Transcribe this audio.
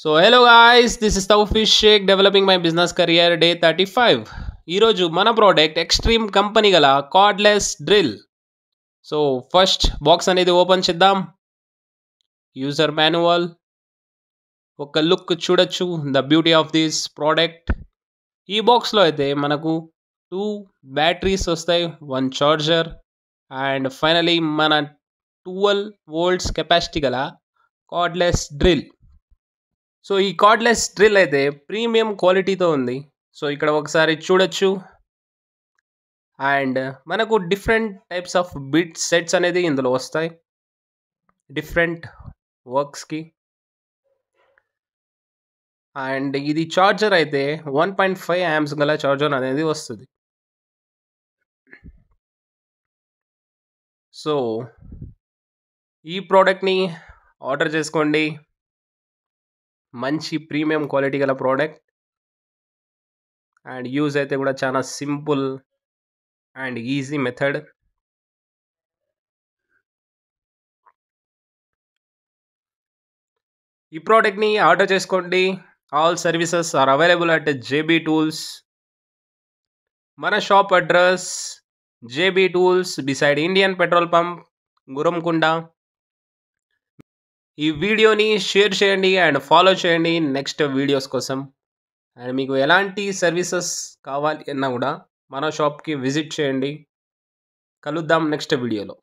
So hello guys, this is Tawfish Sheikh developing my business career day 35. ఈరోజు మన product extreme company గల cardless drill. So first box అనేది open చేద్దాం. User manual, ఒక look చూడొచ్చు the beauty of this product. ఈ బాక్స్లో అయితే మనకు 2 బ్యాటరీస్ వస్తాయి, 1 చార్జర్ అండ్ ఫైనలీ మన 12 వోల్ట్స్ కెపాసిటీ గల కార్డ్లెస్ డ్రిల్. సో ఈ కార్డ్లెస్ డ్రిల్ అయితే ప్రీమియం క్వాలిటీతో ఉంది. సో ఇక్కడ ఒకసారి చూడొచ్చు. అండ్ మనకు different types of bit sets అనేది ఇందులో వస్తాయి డిఫరెంట్ వర్క్స్కి. అండ్ ఇది చార్జర్ అయితే 1.5 amps గల చార్జర్ అనేది వస్తుంది. సో ఈ ప్రోడక్ట్ని ఆర్డర్ చేసుకోండి. మంచి ప్రీమియం క్వాలిటీ గల ప్రోడక్ట్ అండ్ యూజ్ అయితే కూడా చాలా సింపుల్ అండ్ ఈజీ మెథడ్. ఈ ప్రోడక్ట్ని ఆర్డర్ చేసుకోండి. All services are available at JB Tools. మన shop address JB Tools decide Indian petrol pump, Gurramkonda. ఈ వీడియోని షేర్ చేయండి అండ్ ఫాలో చేయండి నెక్స్ట్ వీడియోస్ కోసం. అండ్ మీకు ఎలాంటి సర్వీసెస్ కావాలి అన్నా కూడా మన షాప్కి విజిట్ చేయండి. కలుద్దాం నెక్స్ట్ వీడియోలో.